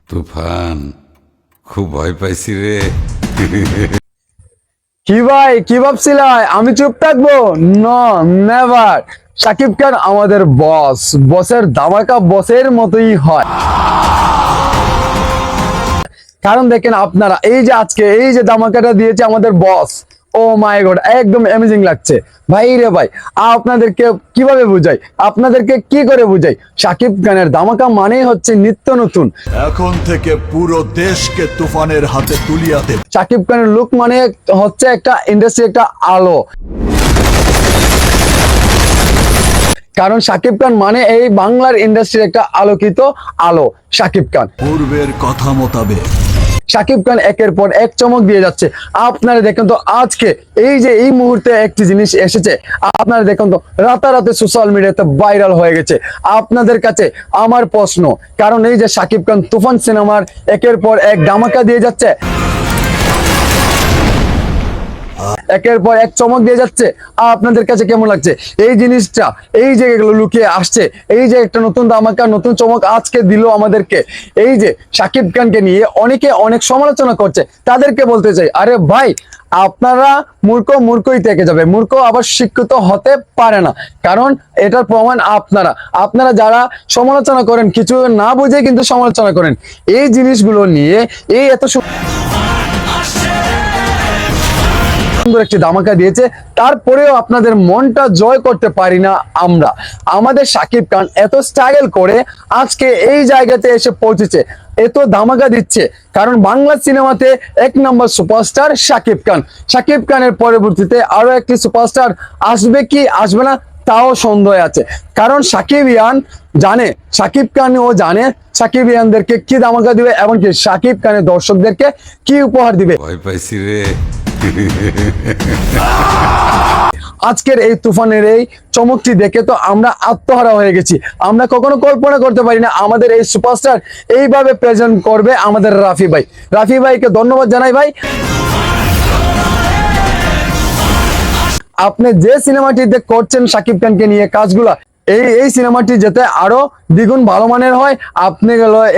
তুফান খুব ভয় পাইছি রে। কি ভাই কি ভাবছিলে আমি চুপ থাকবো? No, never. শাকিব খান আমাদের বস, বসের ধামাকা বসের মতোই হয়। কারণ দেখেন আপনারা এই যে আজকে এই যে ধামাকাটা দিয়েছে আমাদের বস, ও মাই গড, একদম অ্যামেজিং লাগছে ভাই রে ভাই। আপনাদেরকে কিভাবে বুঝাই, আপনাদেরকে কি করে বুঝাই? শাকিব খানের ধামাকা মানেই হচ্ছে নিত্য নতুন। এখন থেকে পুরো দেশকে তুফানের হাতে তুলিয়া দেব। শাকিব খানের লুক মানে হচ্ছে একটা ইন্ডাস্ট্রি, একটা আলো। কারণ শাকিব খান মানে এই বাংলার ইন্ডাস্ট্রির একটা আলোকিত আলো শাকিব খান। পূর্বের কথা মোতাবেক শাকিব খান একের পর এক চমক দিয়ে যাচ্ছে। আপনারা দেখেন তো আজকে এই যে এই মুহূর্তে একটি জিনিস এসেছে, আপনারা দেখেন তো রাতারাতি সোশ্যাল মিডিয়াতে ভাইরাল হয়ে গেছে। আপনাদের কাছে আমার প্রশ্ন, কারণ এই যে শাকিব খান তুফান সিনেমার একের পর এক ধামাকা দিয়ে যাচ্ছে, একের পর এক চমক দিয়ে যাচ্ছে, আপনাদের কাছে কেমন লাগছে এই জিনিসটা? এই যে এগুলো লুকিয়ে আসছে, এই যে একটা নতুন ধামাকা নতুন চমক আজকে দিল আমাদেরকে। এই যে শাকিব খানকে নিয়ে অনেকে অনেক সমালোচনা করছে, তাদেরকে বলতে চাই, আরে ভাই আপনারা মূর্খই থেকে যাবে, মূর্খ আবার শিক্ষিত হতে পারে না। কারণ এটার প্রমাণ আপনারা, আপনারা যারা সমালোচনা করেন কিছু না বুঝে কিন্তু সমালোচনা করেন। এই জিনিসগুলো নিয়ে এই এত সুন্দর একটি ধামাকা দিয়েছে, তারপরেও আপনাদের মনটা জয় করতে পারি না আমরা। আমাদের শাকিব খান এত স্ট্রাগল করে আজকে এই জায়গাতে এসে পৌঁছেছে, এত ধামাকা দিচ্ছে। কারণ বাংলা সিনেমাতে এক নম্বর সুপারস্টার শাকিব খান। শাকিব খানের পরবর্তীতে আরো একটি সুপারস্টার আসবে কি আসবে না তাও সন্দেহ আছে। কারণ সাকিবিয়ান জানে, শাকিব খান ও জানে সাকিবিয়ানদেরকে কি ধামাকা দিবে এবং কি শাকিব খানের দর্শকদেরকে কি উপহার দিবে। ভয় পাইছি রে। আজকের এই তুফানের এই চমকটি দেখে তো আমরা আত্মহারা হয়ে গেছি। আমরা কখনো কল্পনা করতে পারি না আমাদের এই সুপারস্টার এইভাবে প্রেজেন্ট করবে আমাদের রাফি ভাই। রাফি ভাইকে ধন্যবাদ জানাই ভাই। আপনি যে সিনেমাটিতে করছেন শাকিব খানকে নিয়ে কাজগুলা, এই সিনেমাটি যাতে আরো দ্বিগুণ ভালো মানের হয়, আপনি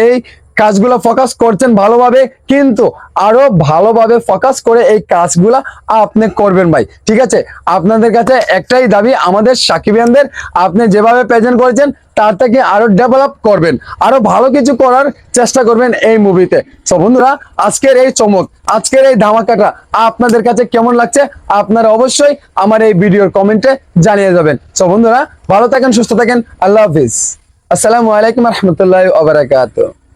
এই কাজগুলো ফোকাস করছেন ভালোভাবে, কিন্তু আরো ভালোভাবে ফোকাস করে এই কাজগুলা আপনি করবেন ভাই, ঠিক আছে? আপনাদের কাছে একটাই দাবি আমাদের সাকিবিয়ানদের, আপনি যেভাবে প্রেজেন্ট করেছেন তার থেকে আরো ডেভেলপ করবেন, আরো ভালো কিছু করার চেষ্টা করবেন এই মুভিতে। সো বন্ধুরা, আজকের এই চমক, আজকের এই ধামাকাটা আপনাদের কাছে কেমন লাগছে আপনারা অবশ্যই আমার এই ভিডিওর কমেন্টে জানিয়ে যাবেন। সো বন্ধুরা, ভালো থাকেন, সুস্থ থাকেন, আল্লাহ হাফিজ, আসসালামু আলাইকুম রহমতুল্লাহি ওয়া বারাকাতুহু।